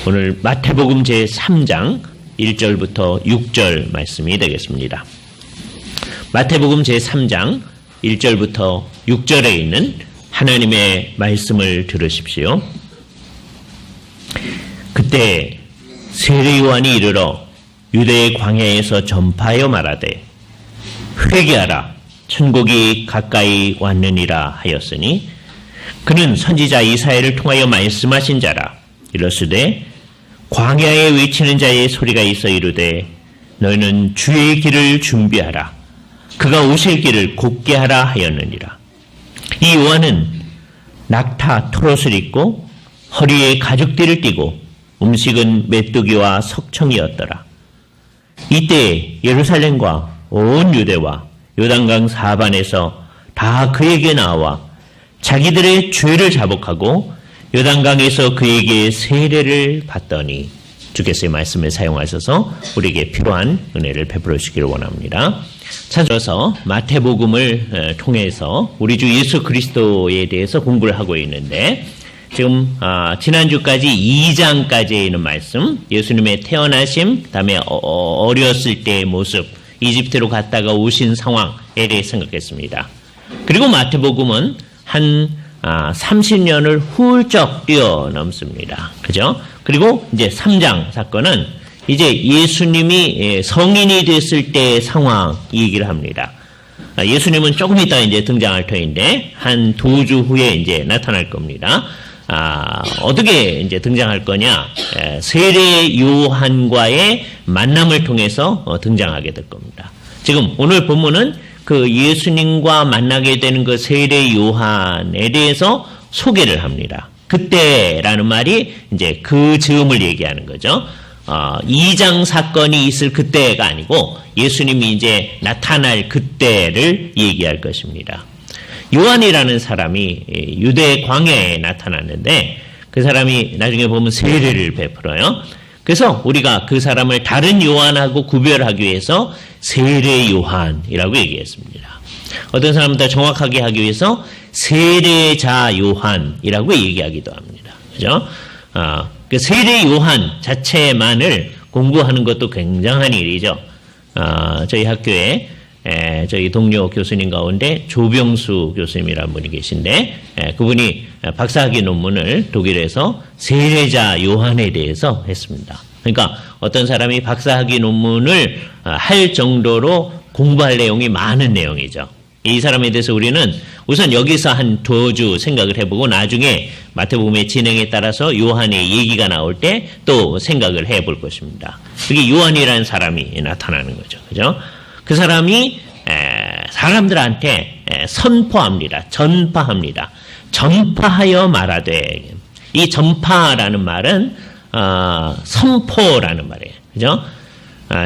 오늘 마태복음 제3장 1절부터 6절 말씀이 되겠습니다. 마태복음 제3장 1절부터 6절에 있는 하나님의 말씀을 들으십시오. 그때 세례 요한이 이르러 유대의 광야에서 전파하여 말하되 회개하라 천국이 가까이 왔느니라 하였으니 그는 선지자 이사야를 통하여 말씀하신 자라. 이르시되 광야에 외치는 자의 소리가 있어 이르되 너희는 주의 길을 준비하라 그가 오실 길을 곧게 하라 하였느니라. 이 요한은 낙타 토롯을 입고 허리에 가죽띠를 띠고 음식은 메뚜기와 석청이었더라. 이때 예루살렘과 온 유대와 요단강 사반에서 다 그에게 나와 자기들의 죄를 자복하고 요단강에서 그에게 세례를 받더니 주께서의 말씀을 사용하셔서 우리에게 필요한 은혜를 베풀어 주시기를 원합니다. 찾아서 마태복음을 통해서 우리 주 예수 그리스도에 대해서 공부를 하고 있는데 지금 지난주까지 2장까지에 있는 말씀, 예수님의 태어나심, 그다음에 어렸을 때의 모습, 이집트로 갔다가 오신 상황에 대해 생각했습니다. 그리고 마태복음은 한 30년을 훌쩍 뛰어넘습니다. 그죠? 그리고 이제 3장 사건은 이제 예수님이 성인이 됐을 때의 상황 이 얘기를 합니다. 예수님은 조금 이따 이제 등장할 터인데 한 2주 후에 이제 나타날 겁니다. 어떻게 이제 등장할 거냐? 세례 요한과의 만남을 통해서 등장하게 될 겁니다. 지금 오늘 본문은 그 예수님과 만나게 되는 그 세례 요한에 대해서 소개를 합니다. 그때라는 말이 이제 그 즈음을 얘기하는 거죠. 2장 사건이 있을 그때가 아니고 예수님이 이제 나타날 그때를 얘기할 것입니다. 요한이라는 사람이 유대 광야에 나타났는데 그 사람이 나중에 보면 세례를 베풀어요. 그래서 우리가 그 사람을 다른 요한하고 구별하기 위해서 세례 요한이라고 얘기했습니다. 어떤 사람들 정확하게 하기 위해서 세례자 요한이라고 얘기하기도 합니다. 그죠? 그 세례 요한 자체만을 공부하는 것도 굉장한 일이죠. 저희 학교에 저희 동료 교수님 가운데 조병수 교수님이라는 분이 계신데 그분이 박사학위 논문을 독일에서 세례자 요한에 대해서 했습니다. 그러니까 어떤 사람이 박사학위 논문을 할 정도로 공부할 내용이 많은 내용이죠. 이 사람에 대해서 우리는 우선 여기서 한 2주 생각을 해보고 나중에 마태복음의 진행에 따라서 요한의 얘기가 나올 때 또 생각을 해볼 것입니다. 그게 요한이라는 사람이 나타나는 거죠. 그죠? 그 사람이 사람들한테 선포합니다. 전파합니다. 전파하여 말하되 이 전파라는 말은 선포라는 말이에요. 그죠?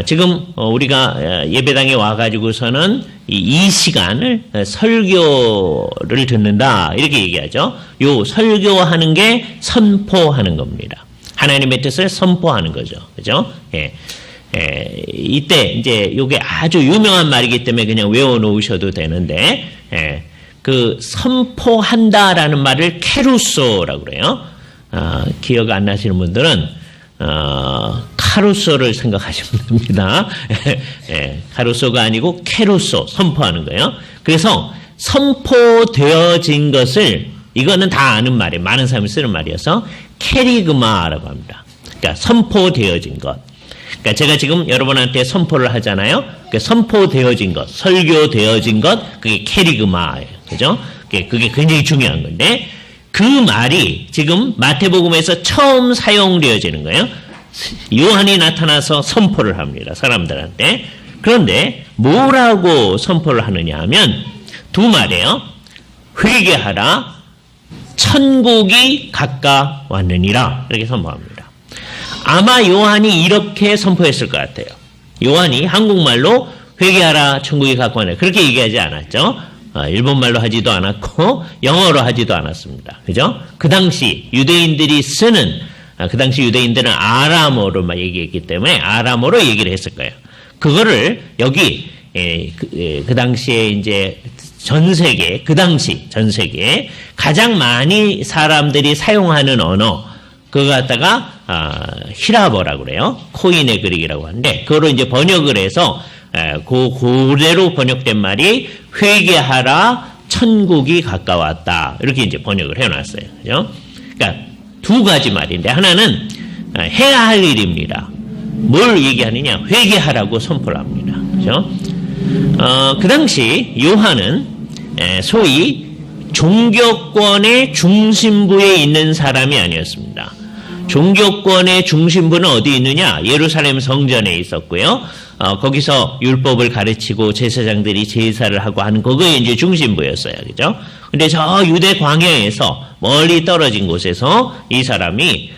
지금 우리가 예배당에 와가지고서는 이 시간을 설교를 듣는다 이렇게 얘기하죠. 요 설교하는 게 선포하는 겁니다. 하나님의 뜻을 선포하는 거죠. 그죠? 예. 이때 이제 요게 아주 유명한 말이기 때문에 그냥 외워놓으셔도 되는데 그 선포한다라는 말을 케루소라고 그래요. 기억 안 나시는 분들은 카루소를 생각하시면 됩니다. 카루소가 아니고 케루소, 선포하는 거예요. 그래서 선포되어진 것을 이거는 다 아는 말이에요. 많은 사람이 쓰는 말이어서 케리그마라고 합니다. 그러니까 선포되어진 것. 그러니까 제가 지금 여러분한테 선포를 하잖아요. 그러니까 선포되어진 것, 설교되어진 것, 그게 케리그마예요. 그죠? 그게 굉장히 중요한 건데 그 말이 지금 마태복음에서 처음 사용되어지는 거예요. 요한이 나타나서 선포를 합니다. 사람들한테. 그런데 뭐라고 선포를 하느냐 하면 두 말이에요. 회개하라. 천국이 가까웠느니라. 이렇게 선포합니다. 아마 요한이 이렇게 선포했을 것 같아요. 요한이 한국말로 회개하라. 천국이 가까웠느니라. 그렇게 얘기하지 않았죠. 일본말로 하지도 않았고 영어로 하지도 않았습니다. 그죠? 그 당시 유대인들이 쓰는 그 당시 유대인들은 아람어로만 얘기했기 때문에 아람어로 얘기를 했을 거예요. 그거를 여기 그 당시에 이제 전 세계 그 당시 전 세계에 가장 많이 사람들이 사용하는 언어 그거 갖다가 히라버라고 그래요. 코인의 그릭이라고 하는데 그거로 이제 번역을 해서 그대로 번역된 말이 회개하라 천국이 가까웠다. 이렇게 이제 번역을 해놨어요. 그죠? 그러니까 두 가지 말인데 하나는 해야 할 일입니다. 뭘 얘기하느냐? 회개하라고 선포를 합니다. 그죠? 그 당시 요한은 소위 종교권의 중심부에 있는 사람이 아니었습니다. 종교권의 중심부는 어디 있느냐? 예루살렘 성전에 있었고요. 거기서 율법을 가르치고 제사장들이 제사를 하고 하는 그거에 이제 중심부였어요. 그죠? 근데 저 유대 광야에서 멀리 떨어진 곳에서 이 사람이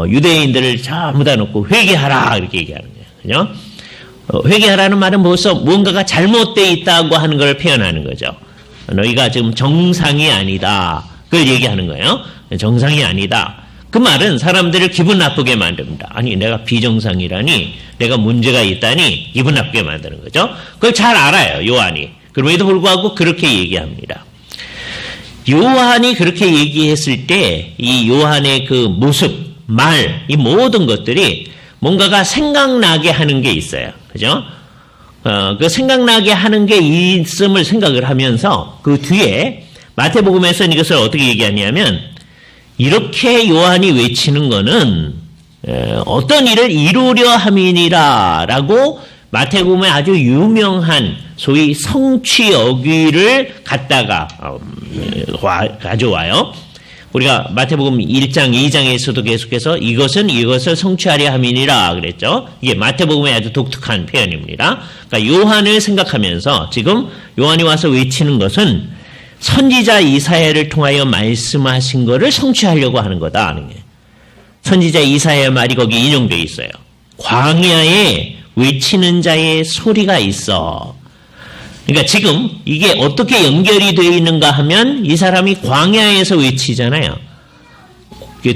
유대인들을 전부 다 놓고 회개하라 이렇게 얘기하는 거예요. 그죠? 회개하라는 말은 벌써 뭔가가 잘못되어 있다고 하는 걸 표현하는 거죠. 너희가 지금 정상이 아니다. 그걸 얘기하는 거예요. 정상이 아니다. 그 말은 사람들을 기분 나쁘게 만듭니다. 아니 내가 비정상이라니 내가 문제가 있다니 기분 나쁘게 만드는 거죠. 그걸 잘 알아요. 요한이. 그럼에도 불구하고 그렇게 얘기합니다. 요한이 그렇게 얘기했을 때 이 요한의 그 모습, 말, 이 모든 것들이 뭔가가 생각나게 하는 게 있어요. 그죠? 그 생각나게 하는 게 있음을 생각을 하면서 그 뒤에 마태복음에서는 이것을 어떻게 얘기하냐면 이렇게 요한이 외치는 거는 어떤 일을 이루려 함이니라 라고 마태복음에 아주 유명한 소위 성취어귀를 갖다가 가져와요. 우리가 마태복음 1장, 2장에서도 계속해서 이것을 성취하려 함이니라 그랬죠. 이게 마태복음의 아주 독특한 표현입니다. 그러니까 요한을 생각하면서 지금 요한이 와서 외치는 것은 선지자 이사야를 통하여 말씀하신 것을 성취하려고 하는 거다 하는 게. 선지자 이사야 말이 거기 인용되어 있어요. 광야에 외치는 자의 소리가 있어. 그러니까 지금 이게 어떻게 연결이 되어 있는가 하면 이 사람이 광야에서 외치잖아요.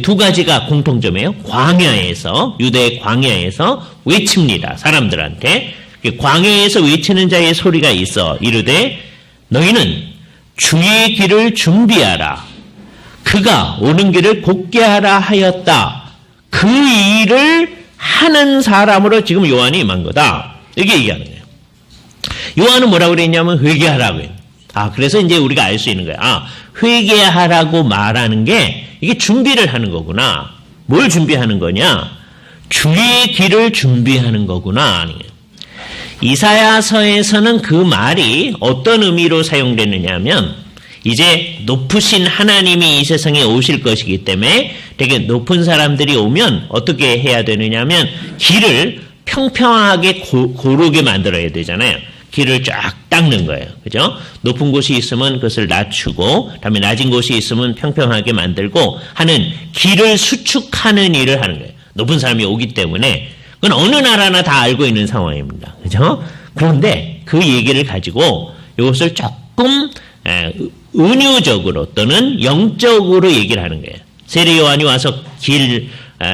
두 가지가 공통점이에요. 광야에서, 유대 광야에서 외칩니다. 사람들한테. 광야에서 외치는 자의 소리가 있어. 이르되 너희는 주의 길을 준비하라. 그가 오는 길을 곧게 하라 하였다. 그 일을 하는 사람으로 지금 요한이 임한 거다. 이렇게 얘기하는 거예요. 요한은 뭐라고 그랬냐면 회개하라고 해요. 그래서 이제 우리가 알 수 있는 거야. 회개하라고 말하는 게 이게 준비를 하는 거구나. 뭘 준비하는 거냐? 주의 길을 준비하는 거구나. 이사야서에서는 그 말이 어떤 의미로 사용되느냐 하면 이제 높으신 하나님이 이 세상에 오실 것이기 때문에 되게 높은 사람들이 오면 어떻게 해야 되느냐 하면 길을 평평하게 고르게 만들어야 되잖아요. 길을 쫙 닦는 거예요. 그죠? 높은 곳이 있으면 그것을 낮추고, 다음에 낮은 곳이 있으면 평평하게 만들고 하는 길을 수축하는 일을 하는 거예요. 높은 사람이 오기 때문에 그건 어느 나라나 다 알고 있는 상황입니다. 그죠? 그런데 그 얘기를 가지고 이것을 조금 은유적으로 또는 영적으로 얘기를 하는 거예요. 세례 요한이 와서 길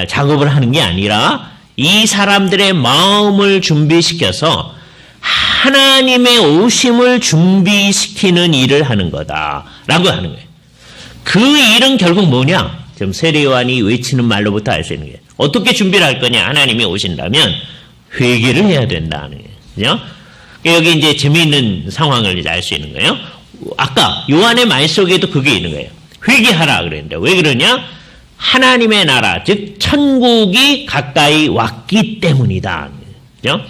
작업을 하는 게 아니라 이 사람들의 마음을 준비시켜서 하나님의 오심을 준비시키는 일을 하는 거다라고 하는 거예요. 그 일은 결국 뭐냐? 지금 세례 요한이 외치는 말로부터 알 수 있는 게 어떻게 준비를 할 거냐? 하나님이 오신다면 회개를 해야 된다는 거예요. 그죠? 여기 이제 재미있는 상황을 이제 알 수 있는 거예요. 아까 요한의 말 속에도 그게 있는 거예요. 회개하라 그랬는데 왜 그러냐? 하나님의 나라, 즉 천국이 가까이 왔기 때문이다. 그죠?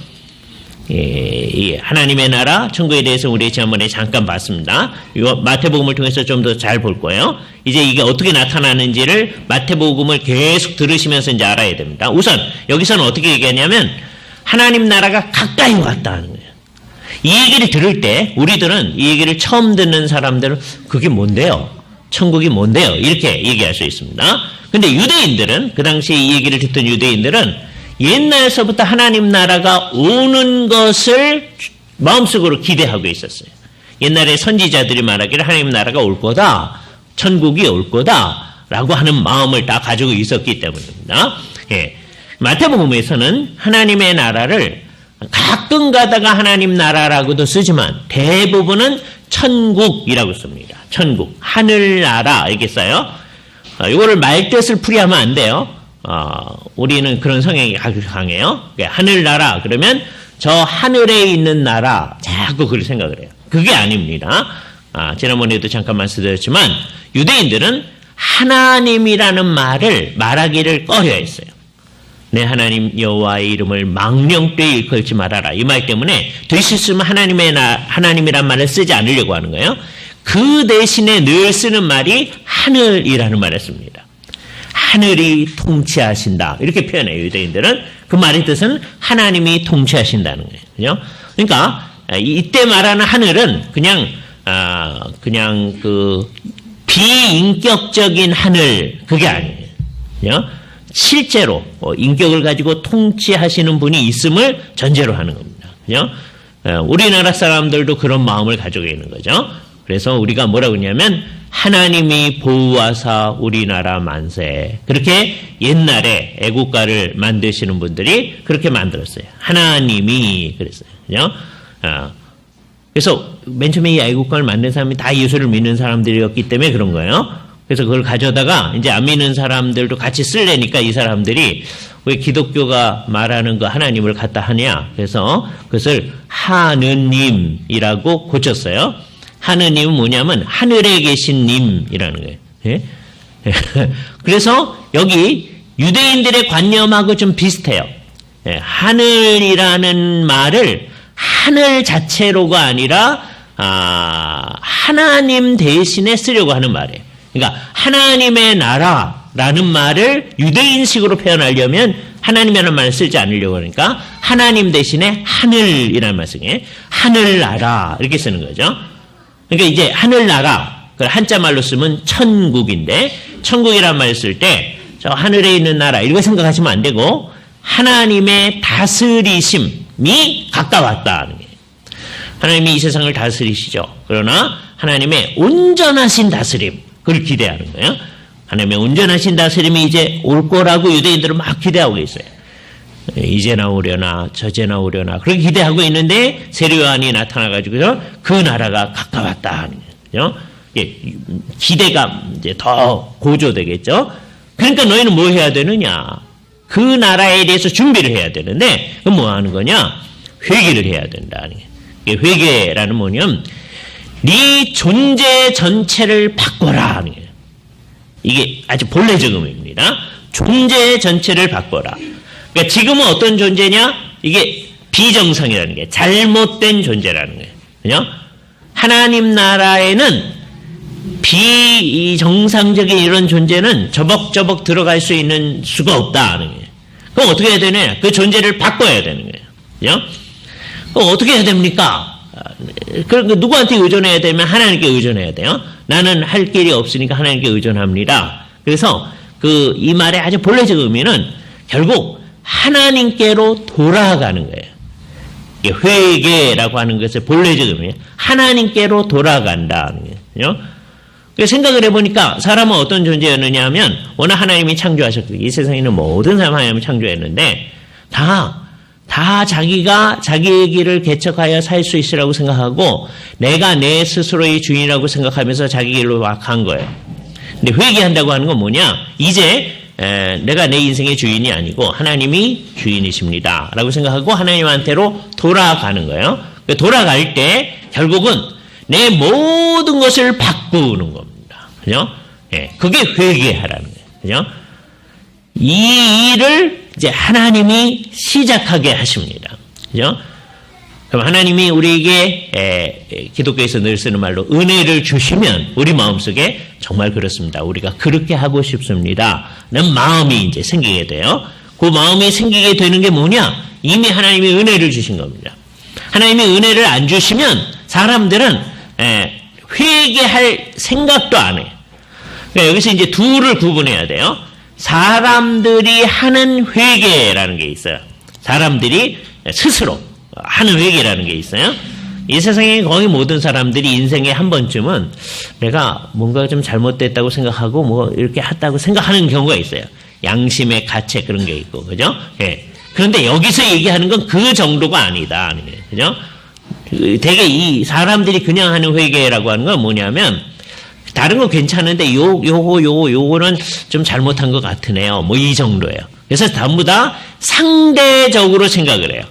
하나님의 나라, 천국에 대해서 우리 지난번에 잠깐 봤습니다. 마태복음을 통해서 좀 더 잘 볼 거예요. 이제 이게 어떻게 나타나는지를 마태복음을 계속 들으시면서 이제 알아야 됩니다. 우선 여기서는 어떻게 얘기하냐면 하나님 나라가 가까이 왔다는 거예요. 이 얘기를 들을 때 우리들은 이 얘기를 처음 듣는 사람들은 그게 뭔데요? 천국이 뭔데요? 이렇게 얘기할 수 있습니다. 근데 유대인들은, 그 당시 이 얘기를 듣던 유대인들은 옛날서부터 하나님 나라가 오는 것을 마음속으로 기대하고 있었어요. 옛날에 선지자들이 말하기를 하나님 나라가 올 거다, 천국이 올 거다 라고 하는 마음을 다 가지고 있었기 때문입니다. 마태복음에서는 하나님의 나라를 가끔 가다가 하나님 나라라고도 쓰지만 대부분은 천국이라고 씁니다. 천국, 하늘나라 이렇게 써요. 이거를 말뜻을 풀이하면 안 돼요. 우리는 그런 성향이 강해요. 하늘나라 그러면 저 하늘에 있는 나라 자꾸 그렇게 생각을 해요. 그게 아닙니다. 지난번에도 잠깐 말씀드렸지만 유대인들은 하나님이라는 말을 말하기를 꺼려했어요. 내 하나님 여호와의 이름을 망령되이 일컬지 말아라. 이 말 때문에 될 수 있으면 하나님이란 말을 쓰지 않으려고 하는 거예요. 그 대신에 늘 쓰는 말이 하늘이라는 말을 씁니다. 하늘이 통치하신다. 이렇게 표현해요. 유대인들은. 그 말의 뜻은 하나님이 통치하신다는 거예요. 그죠? 그러니까 이때 말하는 하늘은 그냥 그 비인격적인 하늘 그게 아니에요. 그죠? 실제로 인격을 가지고 통치하시는 분이 있음을 전제로 하는 겁니다. 그죠? 우리나라 사람들도 그런 마음을 가지고 있는 거죠. 그래서 우리가 뭐라고 했냐면 하나님이 보호하사 우리나라 만세. 그렇게 옛날에 애국가를 만드시는 분들이 그렇게 만들었어요. 하나님이 그랬어요. 그죠? 그래서 맨 처음에 이 애국가를 만든 사람이 다 예수를 믿는 사람들이었기 때문에 그런 거예요. 그래서 그걸 가져다가 이제 안 믿는 사람들도 같이 쓸래니까 이 사람들이 왜 기독교가 말하는 그 하나님을 갖다 하냐. 그래서 그것을 하느님이라고 고쳤어요. 하느님은 뭐냐면 하늘에 계신 님이라는 거예요. 예? 그래서 여기 유대인들의 관념하고 좀 비슷해요. 예, 하늘이라는 말을 하늘 자체로가 아니라 하나님 대신에 쓰려고 하는 말이에요. 그러니까 하나님의 나라라는 말을 유대인식으로 표현하려면 하나님이라는 말을 쓰지 않으려고 하니까 하나님 대신에 하늘이라는 말을 쓰게 하늘나라 이렇게 쓰는 거죠. 그러니까 이제 하늘나라 그걸 한자 말로 쓰면 천국인데 천국이라는 말을 쓸 때 저 하늘에 있는 나라 이렇게 생각하시면 안 되고 하나님의 다스리심이 가까웠다는 거예요. 하나님이 이 세상을 다스리시죠. 그러나 하나님의 온전하신 다스림 그걸 기대하는 거예요. 하나님의 온전하신 다스림이 이제 올 거라고 유대인들은 막 기대하고 있어요. 이제 나오려나 저제 나오려나 그렇게 기대하고 있는데 세례요한이 나타나가지고 그 나라가 가까웠다 하는 거죠. 기대가 이제 더 고조되겠죠. 그러니까 너희는 뭐 해야 되느냐? 그 나라에 대해서 준비를 해야 되는데 그럼 뭐 하는 거냐? 회개를 해야 된다는 거예요. 회개라는 뭐냐면 네 존재 전체를 바꿔라 하는 거예요. 이게 아주 본래적 의미입니다. 존재 전체를 바꿔라. 그러니까 지금은 어떤 존재냐? 이게 비정상이라는 게 잘못된 존재라는 거예요. 그죠? 하나님 나라에는 비정상적인 이런 존재는 저벅저벅 들어갈 수 있는 수가 없다 하는 거예요. 그럼 어떻게 해야 되냐? 그 존재를 바꿔야 되는 거예요. 그죠? 그럼 어떻게 해야 됩니까? 그럼 누구한테 의존해야 되면 하나님께 의존해야 돼요. 나는 할 길이 없으니까 하나님께 의존합니다. 그래서 이 말의 아주 본래적 의미는 결국 하나님께로 돌아가는 거예요. 회개라고 하는 것의 본래적 의미예요. 하나님께로 돌아간다는 거예요. 생각을 해보니까 사람은 어떤 존재였느냐 하면 워낙 하나님이 창조하셨고 이 세상에 있는 모든 사람 하나님이 창조했는데 다 자기가 자기의 길을 개척하여 살 수 있으라고 생각하고 내가 내 스스로의 주인이라고 생각하면서 자기 길로 막 간 거예요. 근데 회개한다고 하는 건 뭐냐? 이제 내가 내 인생의 주인이 아니고 하나님이 주인이십니다. 라고 생각하고 하나님한테로 돌아가는 거예요. 돌아갈 때 결국은 내 모든 것을 바꾸는 겁니다. 그죠? 그게 회개하라는 거예요. 그죠? 이 일을 이제 하나님이 시작하게 하십니다. 그죠? 그럼 하나님이 우리에게 기독교에서 늘 쓰는 말로 은혜를 주시면 우리 마음속에 정말 그렇습니다. 우리가 그렇게 하고 싶습니다. 라는 마음이 이제 생기게 돼요. 그 마음이 생기게 되는 게 뭐냐? 이미 하나님이 은혜를 주신 겁니다. 하나님이 은혜를 안 주시면 사람들은 회개할 생각도 안 해요. 그러니까 여기서 이제 둘을 구분해야 돼요. 사람들이 하는 회개라는 게 있어요. 사람들이 스스로 하는 회개라는 게 있어요. 이 세상에 거의 모든 사람들이 인생에 한 번쯤은 내가 뭔가 좀 잘못됐다고 생각하고 뭐 이렇게 했다고 생각하는 경우가 있어요. 양심의 가책 그런 게 있고, 그죠? 그런데 여기서 얘기하는 건 그 정도가 아니다. 그죠? 되게 이 사람들이 그냥 하는 회개라고 하는 건 뭐냐면 다른 거 괜찮은데 요거는 좀 잘못한 것 같으네요. 뭐 이 정도예요. 그래서 전부 다 상대적으로 생각을 해요.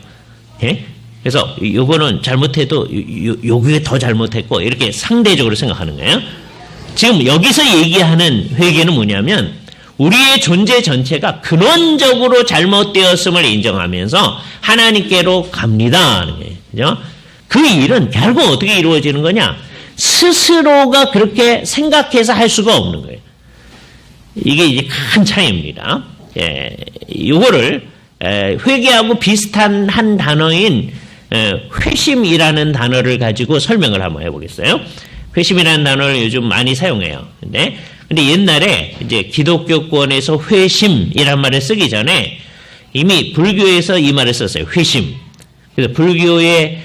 예? 그래서 요거는 잘못해도 요게 더 잘못했고 이렇게 상대적으로 생각하는 거예요. 지금 여기서 얘기하는 회개는 뭐냐면 우리의 존재 전체가 근원적으로 잘못되었음을 인정하면서 하나님께로 갑니다 하는 거예요. 그죠? 그 일은 결국 어떻게 이루어지는 거냐? 스스로가 그렇게 생각해서 할 수가 없는 거예요. 이게 이제 큰 차이입니다. 예, 요거를 회개하고 비슷한 한 단어인 회심이라는 단어를 가지고 설명을 한번 해보겠어요. 회심이라는 단어를 요즘 많이 사용해요. 근데 옛날에 이제 기독교권에서 회심이란 말을 쓰기 전에 이미 불교에서 이 말을 썼어요. 회심. 그래서 불교의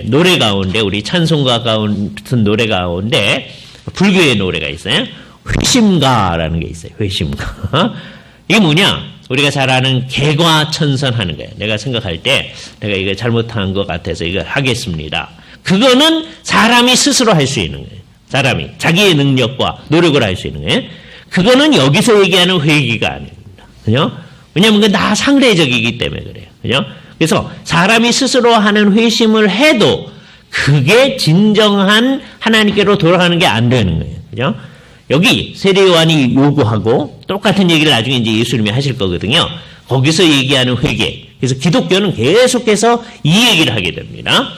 노래 가운데 우리 찬송가 같은 노래 가운데 불교의 노래가 있어요. 회심가라는 게 있어요. 회심가. 이게 뭐냐? 우리가 잘 아는 개과천선하는 거예요. 내가 생각할 때 내가 이거 잘못한 것 같아서 이걸 하겠습니다. 그거는 사람이 스스로 할 수 있는 거예요. 사람이 자기의 능력과 노력을 할 수 있는 거예요. 그거는 여기서 얘기하는 회개가 아닙니다. 그죠? 왜냐하면 그건 다 상대적이기 때문에 그래요. 그죠? 그래서 사람이 스스로 하는 회심을 해도 그게 진정한 하나님께로 돌아가는 게 안 되는 거예요. 그죠? 여기 세례요한이 요구하고 똑같은 얘기를 나중에 이제 예수님이 하실 거거든요. 거기서 얘기하는 회개. 그래서 기독교는 계속해서 이 얘기를 하게 됩니다.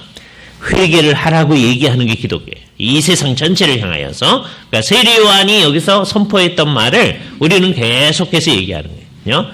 회개를 하라고 얘기하는 게 기독교예요. 이 세상 전체를 향하여서. 그러니까 세례요한이 여기서 선포했던 말을 우리는 계속해서 얘기하는 거예요.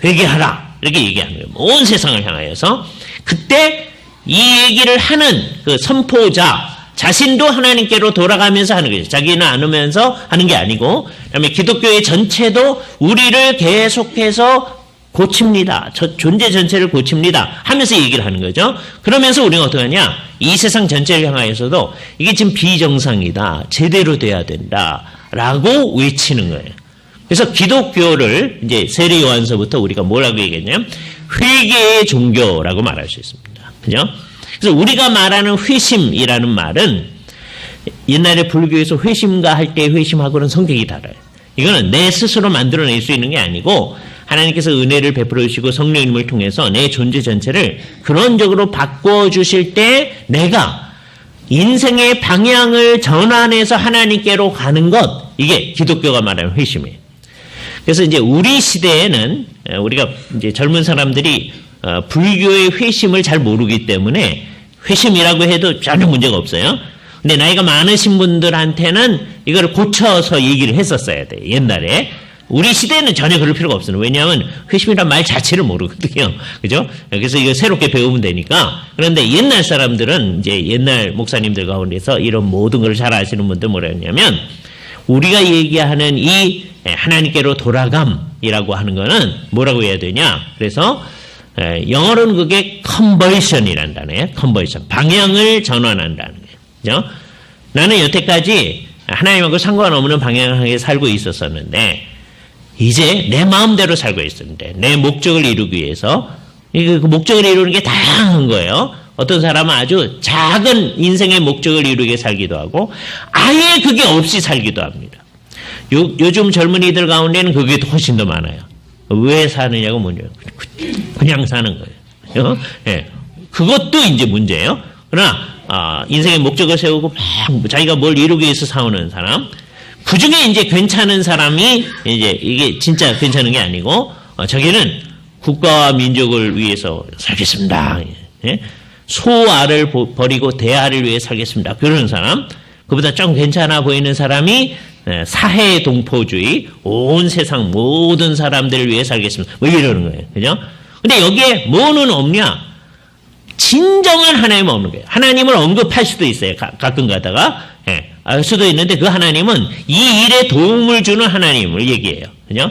회개하라. 이렇게 얘기하는 거예요. 온 세상을 향하여서. 그때 이 얘기를 하는 그 선포자 자신도 하나님께로 돌아가면서 하는 거예요. 자기는 안 오면서 하는 게 아니고, 그다음에 기독교의 전체도 우리를 계속해서 고칩니다. 존재 전체를 고칩니다. 하면서 얘기를 하는 거죠. 그러면서 우리가 어떻게 하냐? 이 세상 전체를 향하여서도 이게 지금 비정상이다. 제대로 돼야 된다. 라고 외치는 거예요. 그래서 기독교를 이제 세례 요한서부터 우리가 뭐라고 얘기했냐면 회개의 종교라고 말할 수 있습니다. 그죠? 그래서 우리가 말하는 회심이라는 말은 옛날에 불교에서 회심가 할 때 회심하고는 성격이 달라요. 이거는 내 스스로 만들어낼 수 있는 게 아니고 하나님께서 은혜를 베풀어 주시고 성령님을 통해서 내 존재 전체를 근원적으로 바꿔주실 때 내가 인생의 방향을 전환해서 하나님께로 가는 것, 이게 기독교가 말하는 회심이에요. 그래서 이제 우리 시대에는 우리가 이제 젊은 사람들이 불교의 회심을 잘 모르기 때문에 회심이라고 해도 전혀 문제가 없어요. 근데 나이가 많으신 분들한테는 이걸 고쳐서 얘기를 했었어야 돼요. 옛날에. 우리 시대에는 전혀 그럴 필요가 없어요. 왜냐하면 회심이란 말 자체를 모르거든요. 그죠? 그래서 이거 새롭게 배우면 되니까. 그런데 옛날 사람들은 이제 옛날 목사님들 가운데서 이런 모든 걸 잘 아시는 분들 뭐라 했냐면 우리가 얘기하는 이 하나님께로 돌아감이라고 하는 거는 뭐라고 해야 되냐? 그래서 영어로는 그게 conversion이라는 단어예요. conversion. 방향을 전환한다는 거예요. 그죠? 나는 여태까지 하나님하고 상관없는 방향에 살고 있었었는데 이제 내 마음대로 살고 있었는데 내 목적을 이루기 위해서 그 목적을 이루는 게 다양한 거예요. 어떤 사람은 아주 작은 인생의 목적을 이루게 살기도 하고 아예 그게 없이 살기도 합니다. 요즘 젊은이들 가운데는 그게 훨씬 더 많아요. 왜 사느냐고 문제예요. 그냥 사는 거예요. 네. 그것도 이제 문제예요. 그러나 인생의 목적을 세우고 막 자기가 뭘 이루기 위해서 싸우는 사람, 그 중에 이제 괜찮은 사람이 이제 이게 진짜 괜찮은 게 아니고 저기는 국가와 민족을 위해서 살겠습니다. 예? 소알을 버리고 대알을 위해 살겠습니다. 그런 사람, 그보다 좀 괜찮아 보이는 사람이 사회 동포주의, 온 세상 모든 사람들을 위해 살겠습니다. 뭐 이러는 거예요. 그죠? 근데 여기에 뭐는 없냐? 진정한 하나님은 없는 거예요. 하나님을 언급할 수도 있어요. 가끔 가다가. 예, 알 수도 있는데 그 하나님은 이 일에 도움을 주는 하나님을 얘기해요. 그죠?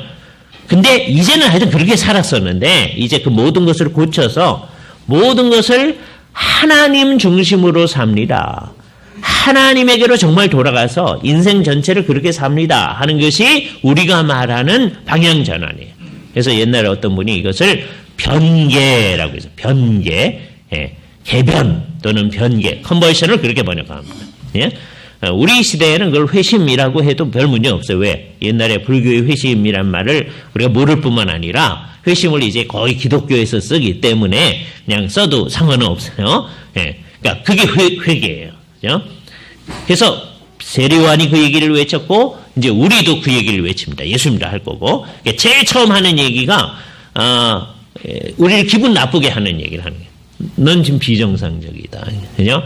근데 이제는 하여튼 그렇게 살았었는데 이제 그 모든 것을 고쳐서 모든 것을 하나님 중심으로 삽니다. 하나님에게로 정말 돌아가서 인생 전체를 그렇게 삽니다 하는 것이 우리가 말하는 방향 전환이에요. 그래서 옛날에 어떤 분이 이것을 변개라고 해서 변개, 예, 개변 또는 변개, 컨버션을 그렇게 번역합니다. 예? 우리 시대에는 그걸 회심이라고 해도 별 문제 없어요. 왜? 옛날에 불교의 회심이란 말을 우리가 모를 뿐만 아니라 회심을 이제 거의 기독교에서 쓰기 때문에 그냥 써도 상관은 없어요. 예. 그러니까 그게 회개예요. 그죠? 그래서 세례요한이 그 얘기를 외쳤고 이제 우리도 그 얘기를 외칩니다. 예수님도 할 거고. 그러니까 제일 처음 하는 얘기가 우리를 기분 나쁘게 하는 얘기를 하는 거예요. 넌 지금 비정상적이다. 그죠?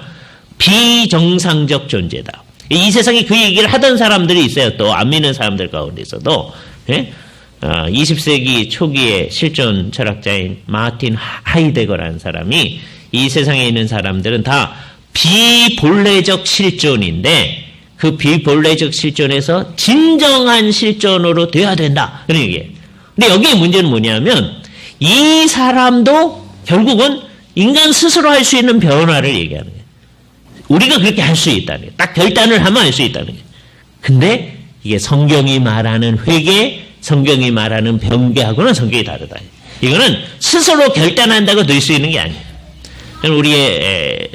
비정상적 존재다. 이 세상에 그 얘기를 하던 사람들이 있어요. 또 안 믿는 사람들 가운데서도. 예? 20세기 초기에 실존 철학자인 마틴 하이데거라는 사람이 이 세상에 있는 사람들은 다 비본래적 실존인데 그 비본래적 실존에서 진정한 실존으로 돼야 된다. 그런 얘기예요. 근데 여기에 문제는 뭐냐면 이 사람도 결국은 인간 스스로 할 수 있는 변화를 얘기하는 거예요. 우리가 그렇게 할 수 있다는 거예요. 딱 결단을 하면 할 수 있다는 거예요. 근데 이게 성경이 말하는 회개, 성경이 말하는 변개하고는 성격이 다르다. 이거는 스스로 결단한다고 될 수 있는 게 아니에요. 우리의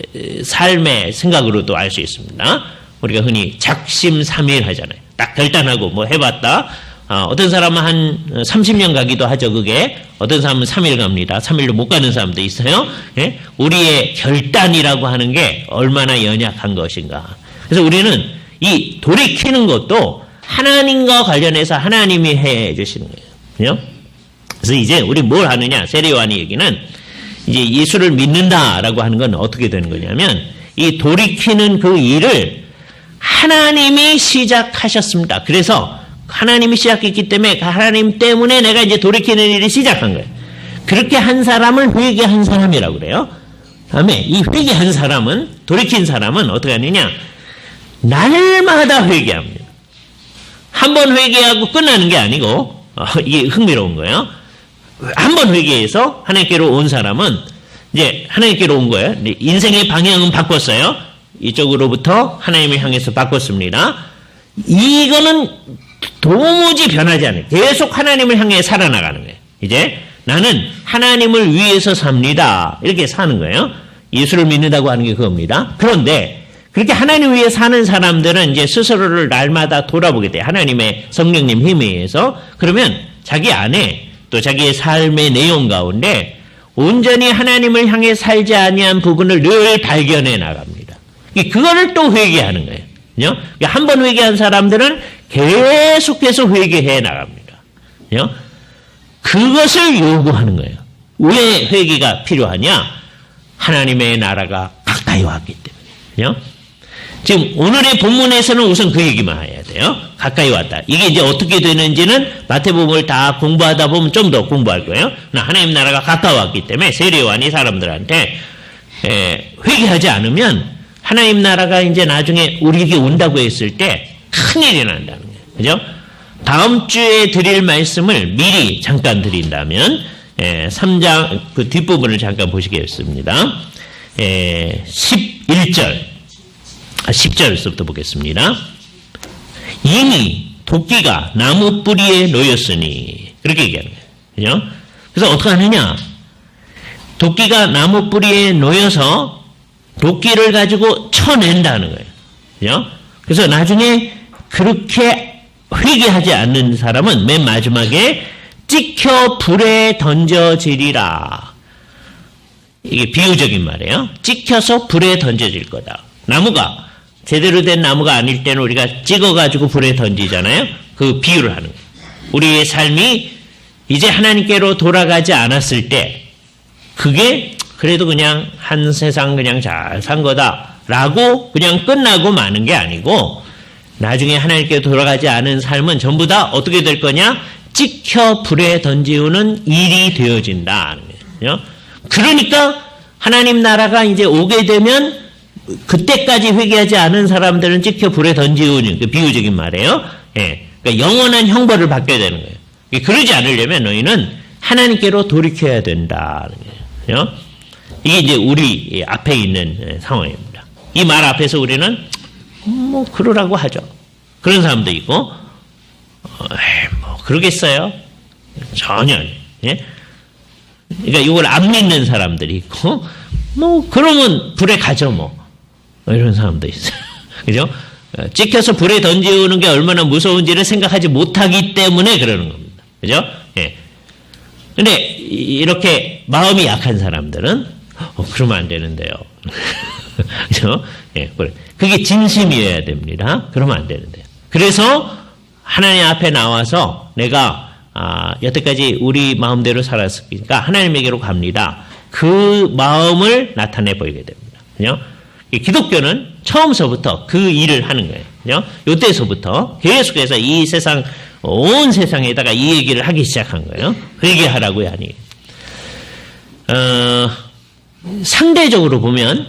삶의 생각으로도 알 수 있습니다. 우리가 흔히 작심삼일 하잖아요. 딱 결단하고 뭐 해봤다. 어떤 사람은 한 30년 가기도 하죠. 그게 어떤 사람은 3일 갑니다. 3일도 못 가는 사람도 있어요. 예? 우리의 결단이라고 하는 게 얼마나 연약한 것인가. 그래서 우리는 이 돌이키는 것도 하나님과 관련해서 하나님이 해 주시는 거예요. 그래서 이제 우리 뭘 하느냐. 세례요한의 얘기는 이제 예수를 믿는다라고 하는 건 어떻게 되는 거냐면 이 돌이키는 그 일을 하나님이 시작하셨습니다. 그래서 하나님이 시작했기 때문에 그 하나님 때문에 내가 이제 돌이키는 일을 시작한 거예요. 그렇게 한 사람을 회개한 사람이라고 그래요. 다음에 이 회개한 사람은, 돌이킨 사람은 어떻게 하느냐. 날마다 회개합니다. 한 번 회개하고 끝나는 게 아니고, 이게 흥미로운 거예요. 한 번 회개해서 하나님께로 온 사람은 이제 하나님께로 온 거예요. 인생의 방향은 바꿨어요. 이쪽으로부터 하나님을 향해서 바꿨습니다. 이거는 도무지 변하지 않아요. 계속 하나님을 향해 살아나가는 거예요. 이제 나는 하나님을 위해서 삽니다. 이렇게 사는 거예요. 예수를 믿는다고 하는 게 그겁니다. 그런데 그렇게 하나님 위해 사는 사람들은 이제 스스로를 날마다 돌아보게 돼요. 하나님의 성령님 힘에 의해서. 그러면 자기 안에 또 자기의 삶의 내용 가운데 온전히 하나님을 향해 살지 아니한 부분을 늘 발견해 나갑니다. 그거를 또 회개하는 거예요. 한 번 회개한 사람들은 계속해서 회개해 나갑니다. 그것을 요구하는 거예요. 왜 회개가 필요하냐? 하나님의 나라가 가까이 왔기 때문에. 지금 오늘의 본문에서는 우선 그 얘기만 해야 돼요. 가까이 왔다. 이게 이제 어떻게 되는지는 마태복음을 다 공부하다 보면 좀 더 공부할 거예요. 하나님 나라가 가까웠기 때문에 세례요한이 사람들한테 회개하지 않으면 하나님 나라가 이제 나중에 우리에게 온다고 했을 때 큰일이 난다는 거예요. 그죠? 다음 주에 드릴 말씀을 미리 잠깐 드린다면 3장 그 뒷부분을 잠깐 보시겠습니다. 10절부터 보겠습니다. 이미 도끼가 나무 뿌리에 놓였으니 그렇게 얘기하는 거예요. 그죠? 그래서 어떻게 하느냐? 도끼가 나무 뿌리에 놓여서 도끼를 가지고 쳐낸다는 거예요. 그죠? 그래서 나중에 그렇게 회개하지 않는 사람은 맨 마지막에 찍혀 불에 던져지리라. 이게 비유적인 말이에요. 찍혀서 불에 던져질 거다. 나무가 제대로 된 나무가 아닐 때는 우리가 찍어가지고 불에 던지잖아요. 그 비유를 하는 거예요. 우리의 삶이 이제 하나님께로 돌아가지 않았을 때 그게 그래도 그냥 한 세상 그냥 잘 산 거다라고 그냥 끝나고 마는 게 아니고 나중에 하나님께 돌아가지 않은 삶은 전부 다 어떻게 될 거냐? 찍혀 불에 던지우는 일이 되어진다. 그러니까 하나님 나라가 이제 오게 되면 그때까지 회개하지 않은 사람들은 찍혀 불에 던지우는 그 비유적인 말이에요. 그러니까 영원한 형벌을 받게 되는 거예요. 그러지 않으려면 너희는 하나님께로 돌이켜야 된다는 거예요. 이게 이제 우리 앞에 있는 상황입니다. 이 말 앞에서 우리는 뭐 그러라고 하죠. 그런 사람도 있고, 뭐 그러겠어요? 전혀. 예? 그러니까 이걸 안 믿는 사람들이 있고, 뭐 그러면 불에 가죠 뭐. 이런 사람도 있어요. 그죠? 찍혀서 불에 던지우는 게 얼마나 무서운지를 생각하지 못하기 때문에 그러는 겁니다. 그죠? 예. 근데 이렇게 마음이 약한 사람들은 그러면 안 되는데요. 그죠? 예. 그게 진심이어야 됩니다. 그러면 안 되는데요. 그래서 하나님 앞에 나와서 내가 여태까지 우리 마음대로 살았으니까 하나님에게로 갑니다. 그 마음을 나타내 보이게 됩니다. 그죠? 기독교는 처음서부터 그 일을 하는 거예요. 그죠? 요때서부터 계속해서 이 세상, 온 세상에다가 이 얘기를 하기 시작한 거예요. 회개하라고요, 아니. 상대적으로 보면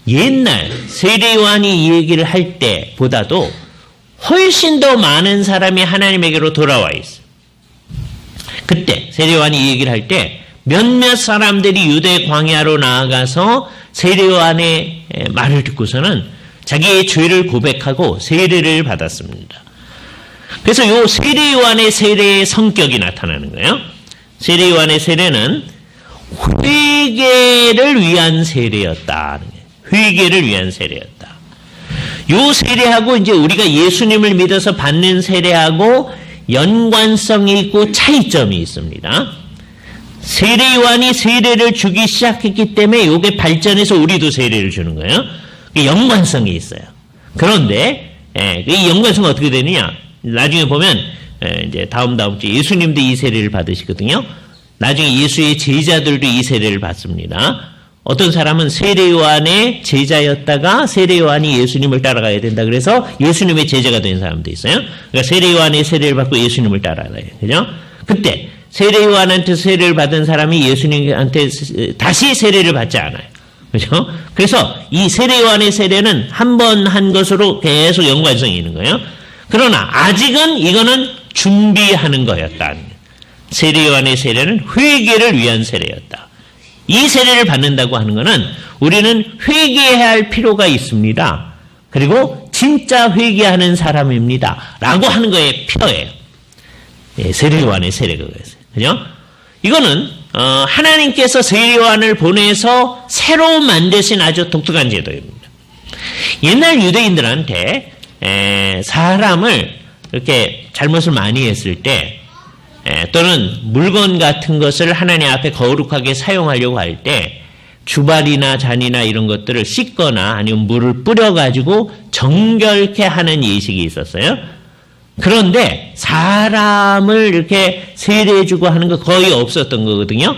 옛날 세례요한이 이 얘기를 할 때보다도 훨씬 더 많은 사람이 하나님에게로 돌아와 있어요. 그때 세례요한이 이 얘기를 할 때 몇몇 사람들이 유대 광야로 나아가서 세례요한의 말을 듣고서는 자기의 죄를 고백하고 세례를 받았습니다. 그래서 이 세례요한의 세례의 성격이 나타나는 거예요. 세례요한의 세례는 회개를 위한 세례였다. 회개를 위한 세례였다. 요 세례하고 이제 우리가 예수님을 믿어서 받는 세례하고 연관성이 있고 차이점이 있습니다. 세례요한이 세례를 주기 시작했기 때문에 이게 발전해서 우리도 세례를 주는 거예요. 연관성이 있어요. 그런데 이 연관성은 어떻게 되느냐? 나중에 보면 이제 다음 주 예수님도 이 세례를 받으시거든요. 나중에 예수의 제자들도 이 세례를 받습니다. 어떤 사람은 세례요한의 제자였다가 세례요한이 예수님을 따라가야 된다. 그래서 예수님의 제자가 된 사람도 있어요. 그러니까 세례요한의 세례를 받고 예수님을 따라가요. 그죠? 그때 세례요한한테 세례를 받은 사람이 예수님한테 다시 세례를 받지 않아요. 그죠? 그래서 이 세례요한의 세례는 한 번 한 것으로 계속 연관성이 있는 거예요. 그러나 아직은 이거는 준비하는 거였다. 세례요한의 세례는 회개를 위한 세례였다. 이 세례를 받는다고 하는 것은 우리는 회개해야 할 필요가 있습니다. 그리고 진짜 회개하는 사람입니다. 라고 하는 거에 필요해요. 예, 세례요한의 세례가 그랬어요. 그죠? 이거는 하나님께서 세례요한을 보내서 새로 만드신 아주 독특한 제도입니다. 옛날 유대인들한테 사람을 이렇게 잘못을 많이 했을 때 또는 물건 같은 것을 하나님 앞에 거룩하게 사용하려고 할 때 주발이나 잔이나 이런 것들을 씻거나 아니면 물을 뿌려가지고 정결케 하는 예식이 있었어요. 그런데 사람을 이렇게 세례해주고 하는 거 거의 없었던 거거든요.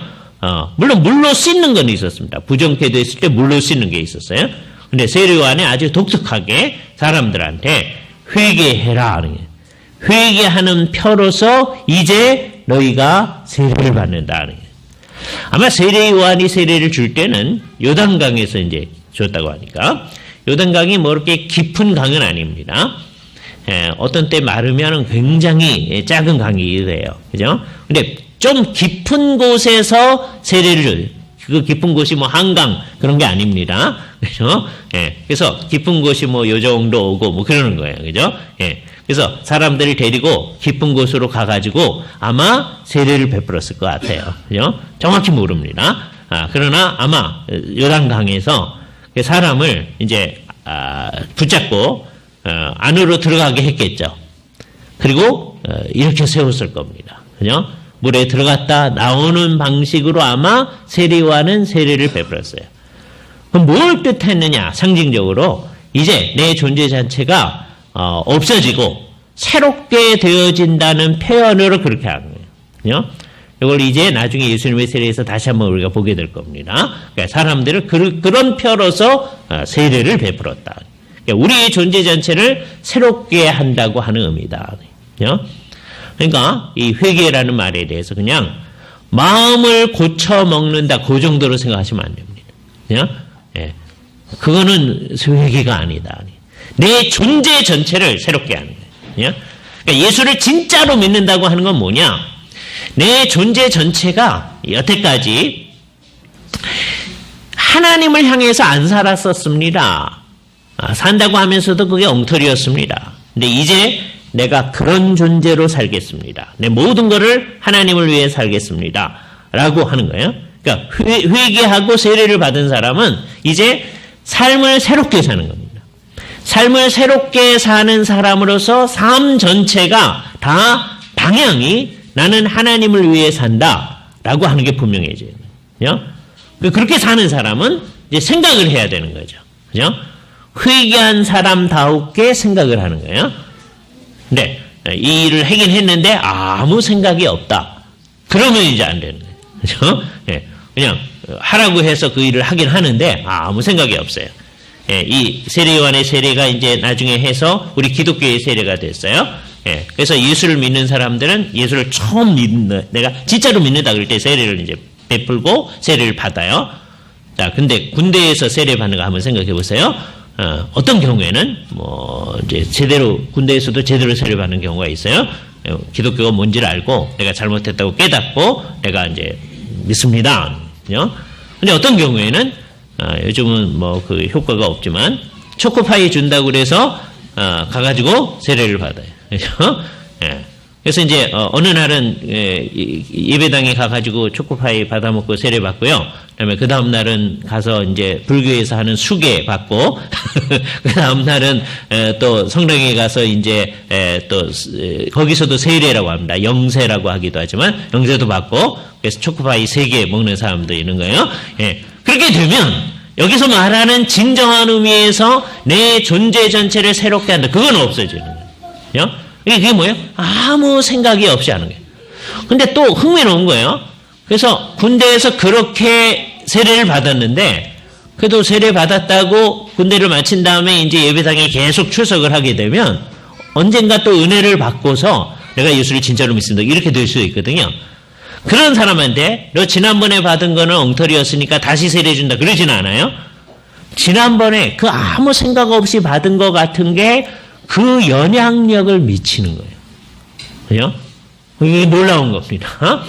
물론 물로 씻는 건 있었습니다. 부정케 됐을 때 물로 씻는 게 있었어요. 근데 세례요한에 아주 독특하게 사람들한테 회개해라 하는 거예요. 회개하는 표로서 이제 너희가 세례를 받는다 하는 거예요. 아마 세례요한이 세례를 줄 때는 요단강에서 이제 줬다고 하니까 요단강이 뭐 이렇게 깊은 강은 아닙니다. 어떤 때 마르면 굉장히 작은 강이 돼요. 그죠? 근데 좀 깊은 곳에서 세례를 줘요. 그 깊은 곳이 뭐 한강 그런 게 아닙니다. 그죠? 그래서 깊은 곳이 뭐 요 정도 오고 뭐 그러는 거예요. 그죠? 그래서 사람들을 데리고 깊은 곳으로 가가지고 아마 세례를 베풀었을 것 같아요. 그죠? 정확히 모릅니다. 그러나 아마 요단강에서 사람을 이제 붙잡고 안으로 들어가게 했겠죠. 그리고 이렇게 세웠을 겁니다. 그죠? 물에 들어갔다 나오는 방식으로 아마 세례요한은 세례를 베풀었어요. 그럼 뭘 뜻했느냐? 상징적으로 이제 내 존재 자체가 없어지고 새롭게 되어진다는 표현으로 그렇게 하는 거예요. 그죠? 이걸 이제 나중에 예수님의 세례에서 다시 한번 우리가 보게 될 겁니다. 그러니까 사람들을 그런 표로서 세례를 베풀었다. 우리의 존재 전체를 새롭게 한다고 하는 의미다. 그러니까 이 회개라는 말에 대해서 그냥 마음을 고쳐 먹는다 그 정도로 생각하시면 안 됩니다. 그거는 회개가 아니다. 내 존재 전체를 새롭게 하는 거예요. 그러니까 예수를 진짜로 믿는다고 하는 건 뭐냐? 내 존재 전체가 여태까지 하나님을 향해서 안 살았었습니다. 산다고 하면서도 그게 엉터리였습니다. 근데 이제 내가 그런 존재로 살겠습니다. 내 모든 것을 하나님을 위해 살겠습니다. 라고 하는 거예요. 그러니까 회개하고 세례를 받은 사람은 이제 삶을 새롭게 사는 겁니다. 삶을 새롭게 사는 사람으로서 삶 전체가 다 방향이 나는 하나님을 위해 산다라고 하는 게 분명해져요. 그죠? 그렇게 사는 사람은 이제 생각을 해야 되는 거죠. 그죠? 회개한 사람다우게 생각을 하는 거예요. 근데 이 일을 하긴 했는데 아무 생각이 없다. 그러면 이제 안 되는 거예요. 그죠? 예, 그냥 하라고 해서 그 일을 하긴 하는데 아무 생각이 없어요. 예, 이 세례요한의 세례가 이제 나중에 해서 우리 기독교의 세례가 됐어요. 예, 그래서 예수를 믿는 사람들은 예수를 처음 내가 진짜로 믿는다 그럴 때 세례를 이제 베풀고 세례를 받아요. 자, 근데 군대에서 세례 받는 거 한번 생각해 보세요. 어떤 경우에는 이제 제대로 군대에서도 제대로 세례 받는 경우가 있어요. 기독교가 뭔지를 알고 내가 잘못했다고 깨닫고 내가 이제 믿습니다. 근데 어떤 경우에는 요즘은 그 효과가 없지만 초코파이 준다고 그래서 가가지고 세례를 받아요. 예. 그래서 이제 어느 날은 예배당에 가가지고 초코파이 받아먹고 세례 받고요. 그다음에 그 다음 날은 가서 이제 불교에서 하는 수계 받고 그 다음 날은 또 성당에 가서 이제 또 거기서도 세례라고 합니다. 영세라고 하기도 하지만 영세도 받고 그래서 초코파이 3개 먹는 사람도 있는 거예요. 예. 그렇게 되면 여기서 말하는 진정한 의미에서 내 존재 전체를 새롭게 한다. 그건 없어지는 거예요. 이게 뭐예요? 아무 생각이 없이 하는 거예요. 근데 또 흥미로운 거예요. 그래서 군대에서 그렇게 세례를 받았는데 그래도 세례 받았다고 군대를 마친 다음에 이제 예배당에 계속 출석을 하게 되면 언젠가 또 은혜를 받고서 내가 예수를 진짜로 믿습니다. 이렇게 될 수 있거든요. 그런 사람한테 너 지난번에 받은 거는 엉터리였으니까 다시 세례 준다. 그러진 않아요. 지난번에 그 아무 생각 없이 받은 것 같은 게 그 영향력을 미치는 거예요. 그죠? 이게 놀라운 겁니다.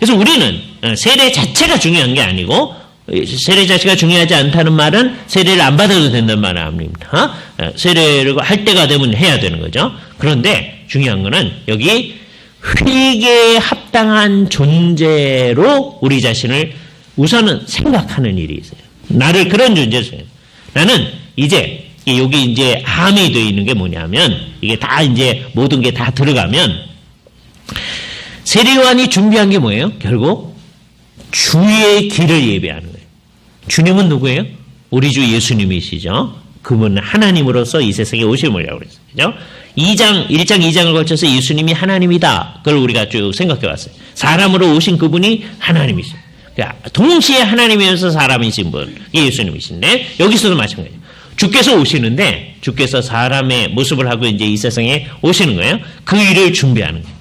그래서 우리는 세례 자체가 중요한 게 아니고 세례 자체가 중요하지 않다는 말은 세례를 안 받아도 된다는 말은 아닙니다. 세례를 할 때가 되면 해야 되는 거죠. 그런데 중요한 거는 여기 회개에 합당한 존재로 우리 자신을 우선은 생각하는 일이 있어요. 나를 그런 존재로 생각해요. 나는 이제 여기 이제 함이 되어 있는 게 뭐냐면 이게 다 이제 모든 게 다 들어가면 세례요한이 준비한 게 뭐예요? 결국 주의 길을 예배하는 거예요. 주님은 누구예요? 우리 주 예수님이시죠. 그분은 하나님으로서 이 세상에 오심이라고 그랬어요. 그죠? 1장 2장을 걸쳐서 예수님이 하나님이다. 그걸 우리가 쭉 생각해 왔어요. 사람으로 오신 그분이 하나님이시죠. 그러니까 동시에 하나님이면서 사람이신 분이 예수님이신데 여기서도 마찬가지예요. 주께서 오시는데 주께서 사람의 모습을 하고 이제 이 세상에 오시는 거예요. 그 일을 준비하는 거예요.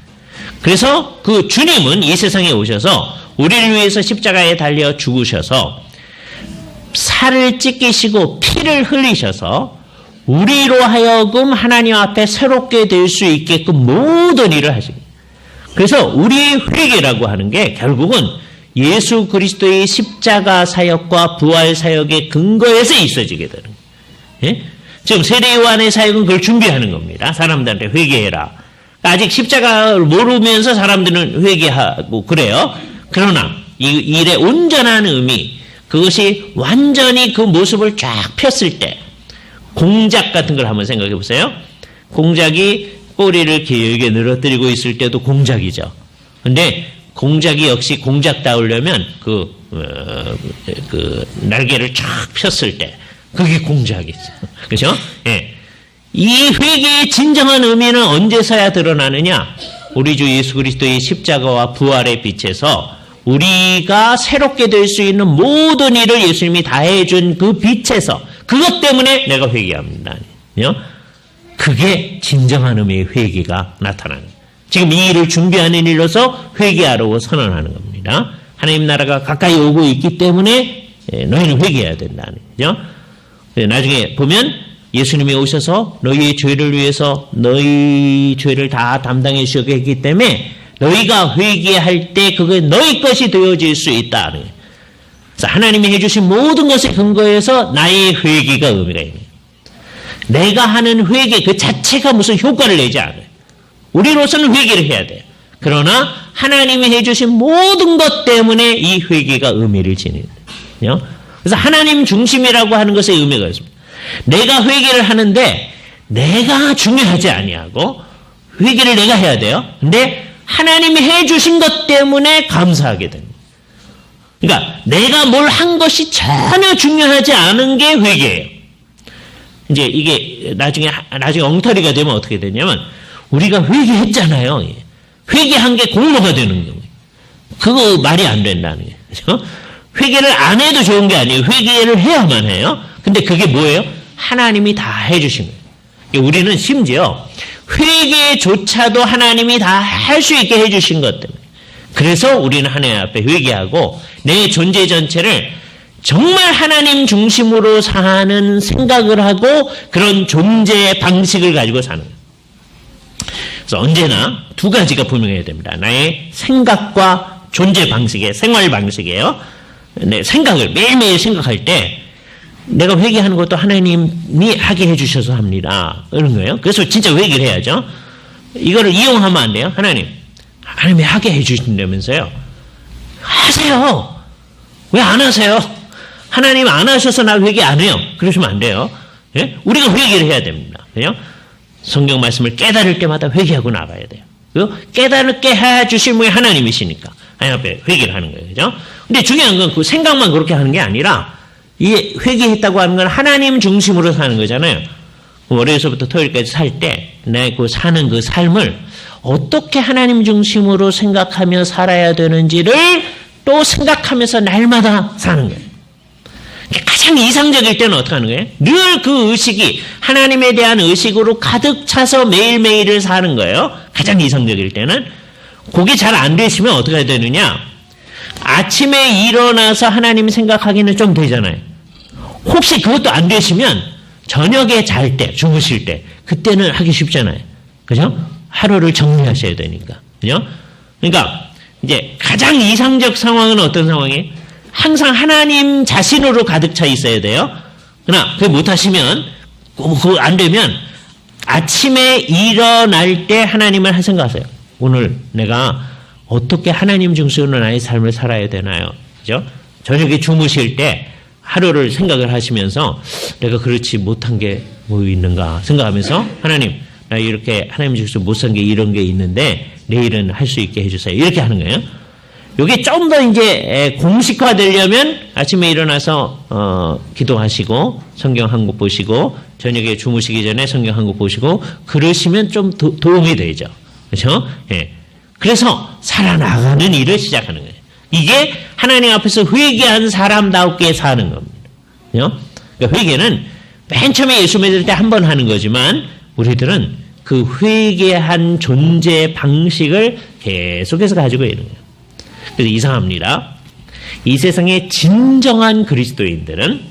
그래서 그 주님은 이 세상에 오셔서 우리를 위해서 십자가에 달려 죽으셔서 살을 찢기시고 피를 흘리셔서 우리로 하여금 하나님 앞에 새롭게 될 수 있게끔 모든 일을 하십니다. 그래서 우리의 회개라고 하는 게 결국은 예수 그리스도의 십자가 사역과 부활 사역의 근거에서 있어지게 되는 거예요. 예? 지금 세례요한의 사역은 그걸 준비하는 겁니다. 사람들한테 회개해라. 아직 십자가를 모르면서 사람들은 회개하고 그래요. 그러나 이 일의 온전한 의미, 그것이 완전히 그 모습을 쫙 폈을 때 공작 같은 걸 한번 생각해 보세요. 공작이 꼬리를 길게 늘어뜨리고 있을 때도 공작이죠. 근데 공작이 역시 공작다우려면 그 날개를 쫙 폈을 때 그게 공작이죠. 그렇죠? 예. 이 회개의 진정한 의미는 언제서야 드러나느냐? 우리 주 예수 그리스도의 십자가와 부활의 빛에서 우리가 새롭게 될 수 있는 모든 일을 예수님이 다 해준 그 빛에서 그것 때문에 내가 회개합니다. 그게 진정한 의미의 회개가 나타나는 거예요. 지금 이 일을 준비하는 일로서 회개하라고 선언하는 겁니다. 하나님 나라가 가까이 오고 있기 때문에 너희는 회개해야 된다는 거죠. 나중에 보면 예수님이 오셔서 너희의 죄를 위해서 너희 죄를 다 담당해 주셨기 했기 때문에 너희가 회개할 때 그게 너희 것이 되어질 수 있다. 그래서 하나님이 해주신 모든 것의 근거에서 나의 회개가 의미가 있는 거예요. 내가 하는 회개 그 자체가 무슨 효과를 내지 않아요. 우리로서는 회개를 해야 돼요. 그러나 하나님이 해주신 모든 것 때문에 이 회개가 의미를 지니는 거예요. 그래서 하나님 중심이라고 하는 것에 의미가 있습니다. 내가 회개를 하는데 내가 중요하지 아니하고 회개를 내가 해야 돼요. 근데 하나님이 해주신 것 때문에 감사하게 됩니다. 그러니까 내가 뭘 한 것이 전혀 중요하지 않은 게 회개예요. 이제 이게 나중에 엉터리가 되면 어떻게 되냐면 우리가 회개했잖아요. 회개한 게 공로가 되는 거예요. 그거 말이 안 된다는 거예요. 그렇죠? 회개를 안 해도 좋은 게 아니에요. 회개를 해야만 해요. 근데 그게 뭐예요? 하나님이 다 해주신 거예요. 우리는 심지어 회개조차도 하나님이 다 할 수 있게 해주신 것 때문에. 그래서 우리는 하나님 앞에 회개하고 내 존재 전체를 정말 하나님 중심으로 사는 생각을 하고 그런 존재 방식을 가지고 사는 거예요. 그래서 언제나 두 가지가 분명해야 됩니다. 나의 생각과 존재 방식의 생활 방식이에요. 내 생각을 매일매일 생각할 때 내가 회개하는 것도 하나님이 하게 해주셔서 합니다. 그런 거예요. 그래서 진짜 회개를 해야죠. 이거를 이용하면 안 돼요. 하나님이 하게 해주신다면서요. 하세요. 왜 안 하세요? 하나님 안 하셔서 나 회개 안 해요. 그러시면 안 돼요. 예? 우리가 회개를 해야 됩니다. 그죠? 성경 말씀을 깨달을 때마다 회개하고 나가야 돼요. 그리고 깨달게 해주신 분이 하나님이시니까 하나님 앞에 회개를 하는 거예요. 그죠? 근데 중요한 건 그 생각만 그렇게 하는 게 아니라 이 회개했다고 하는 건 하나님 중심으로 사는 거잖아요. 월요일서부터 토요일까지 살 때 내 그 사는 그 삶을 어떻게 하나님 중심으로 생각하며 살아야 되는지를 또 생각하면서 날마다 사는 거예요. 가장 이상적일 때는 어떻게 하는 거예요? 늘 그 의식이 하나님에 대한 의식으로 가득 차서 매일매일을 사는 거예요. 가장 이상적일 때는. 그게 잘 안 되시면 어떻게 해야 되느냐? 아침에 일어나서 하나님 생각하기는 좀 되잖아요. 혹시 그것도 안 되시면 저녁에 잘 때, 주무실 때 그때는 하기 쉽잖아요. 그죠? 하루를 정리하셔야 되니까. 그죠? 그러니까 이제 가장 이상적 상황은 어떤 상황이에요? 항상 하나님 자신으로 가득 차 있어야 돼요. 그러나 그걸 못하시면, 그거 안 되면 아침에 일어날 때 하나님을 생각하세요. 오늘 내가 어떻게 하나님 중심으로 나의 삶을 살아야 되나요? 그죠? 저녁에 주무실 때 하루를 생각을 하시면서 내가 그렇지 못한 게 뭐 있는가 생각하면서 하나님, 나 이렇게 하나님 중심으로 못 산 게 이런 게 있는데 내일은 할 수 있게 해주세요. 이렇게 하는 거예요. 이게 좀 더 이제 공식화 되려면 아침에 일어나서 기도하시고 성경 한 곡 보시고 저녁에 주무시기 전에 성경 한 곡 보시고 그러시면 좀 도움이 되죠. 그렇죠? 예. 그래서 살아나가는 일을 시작하는 거예요. 이게 하나님 앞에서 회개한 사람답게 사는 겁니다. 그렇죠? 그러니까 회개는 맨 처음에 예수 믿을 때 한 번 하는 거지만 우리들은 그 회개한 존재 방식을 계속해서 가지고 있는 거예요. 그래서 이상합니다. 이 세상의 진정한 그리스도인들은,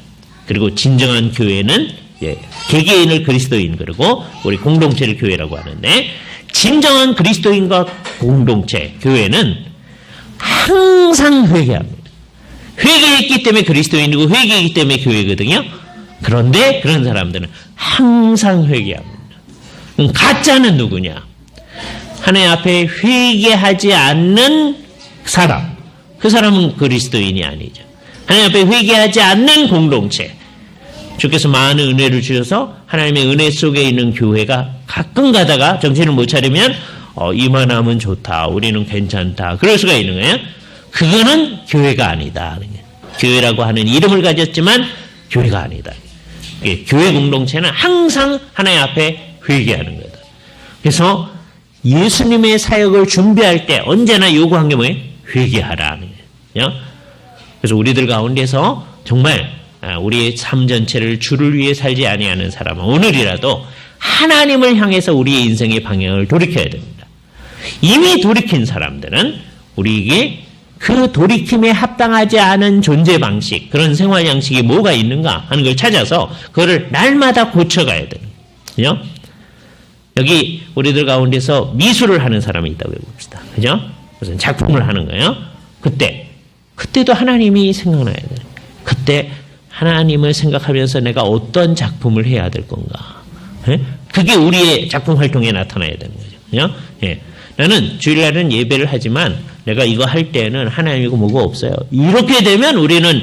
그리고 진정한 교회는 개개인을 그리스도인, 그리고 우리 공동체를 교회라고 하는데, 진정한 그리스도인과 공동체, 교회는 항상 회개합니다. 회개했기 때문에 그리스도인이고 회개했기 때문에 교회거든요. 그런데 그런 사람들은 항상 회개합니다. 그럼 가짜는 누구냐? 하나님 앞에 회개하지 않는 사람, 그 사람은 그리스도인이 아니죠. 하나님 앞에 회개하지 않는 공동체, 주께서 많은 은혜를 주셔서 하나님의 은혜 속에 있는 교회가 가끔 가다가 정신을 못 차리면 이만하면 좋다, 우리는 괜찮다, 그럴 수가 있는 거예요. 그거는 교회가 아니다. 교회라고 하는 이름을 가졌지만 교회가 아니다. 교회 공동체는 항상 하나님 앞에 회개하는 거다. 그래서 예수님의 사역을 준비할 때 언제나 요구한 게 뭐예요? 회개하라는 거예요. 그래서 우리들 가운데서 정말 우리의 삶 전체를 주를 위해 살지 아니하는 사람은 오늘이라도 하나님을 향해서 우리의 인생의 방향을 돌이켜야 됩니다. 이미 돌이킨 사람들은 우리에게 그 돌이킴에 합당하지 않은 존재 방식, 그런 생활 양식이 뭐가 있는가 하는 걸 찾아서 그거를 날마다 고쳐가야 돼요. 그죠? 여기 우리들 가운데서 미술을 하는 사람이 있다고 해봅시다. 그죠? 무슨 작품을 하는 거예요. 그때도 하나님이 생각나야 돼요. 그때 하나님을 생각하면서 내가 어떤 작품을 해야 될 건가. 예? 그게 우리의 작품 활동에 나타나야 되는 거죠. 그죠? 예. 나는 주일날은 예배를 하지만 내가 이거 할 때는 하나님이고 뭐가 없어요. 이렇게 되면 우리는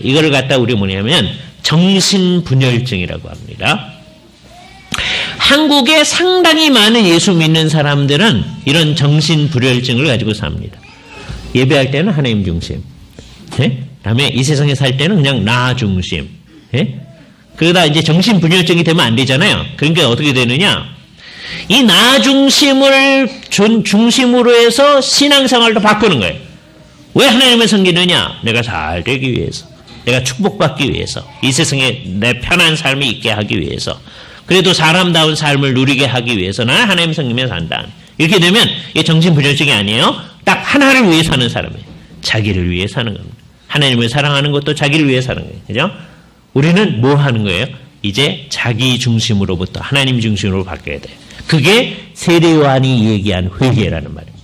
이거를 갖다 우리 뭐냐면 정신분열증이라고 합니다. 한국에 상당히 많은 예수 믿는 사람들은 이런 정신분열증을 가지고 삽니다. 예배할 때는 하나님 중심, 그다음에 이 세상에 살 때는 그냥 나 중심. 그러다 이제 정신분열증이 되면 안 되잖아요. 그러니까 어떻게 되느냐? 이 나 중심을 중심으로 해서 신앙생활도 바꾸는 거예요. 왜 하나님을 섬기느냐? 내가 잘 되기 위해서, 내가 축복받기 위해서, 이 세상에 내 편한 삶이 있게 하기 위해서, 그래도 사람다운 삶을 누리게 하기 위해서 나는 하나님 섬기며 산다. 이렇게 되면 이게 정신분열증이 아니에요. 딱 하나를 위해 사는 사람이에요. 자기를 위해 사는 겁니다. 하나님을 사랑하는 것도 자기를 위해 사는 거예요. 그죠? 우리는 뭐 하는 거예요? 이제 자기 중심으로부터 하나님 중심으로 바뀌어야 돼요. 그게 세례 요한이 얘기한 회개라는 말입니다.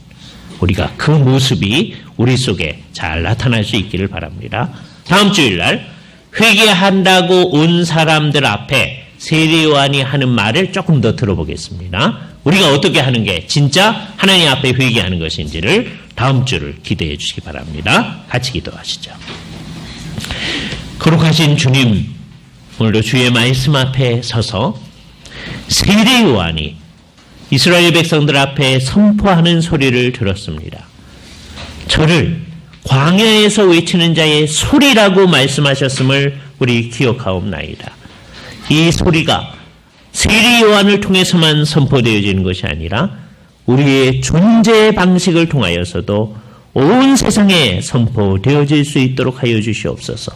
우리가 그 모습이 우리 속에 잘 나타날 수 있기를 바랍니다. 다음 주일날 회개한다고 온 사람들 앞에 세례 요한이 하는 말을 조금 더 들어보겠습니다. 우리가 어떻게 하는 게 진짜 하나님 앞에 회개하는 것인지를 다음 주를 기대해 주시기 바랍니다. 같이 기도하시죠. 거룩하신 주님, 오늘도 주의 말씀 앞에 서서 세례 요한이 이스라엘 백성들 앞에 선포하는 소리를 들었습니다. 저를 광야에서 외치는 자의 소리라고 말씀하셨음을 우리 기억하옵나이다. 이 소리가 세례 요한을 통해서만 선포되어지는 것이 아니라 우리의 존재 방식을 통하여서도 온 세상에 선포되어질 수 있도록 하여 주시옵소서.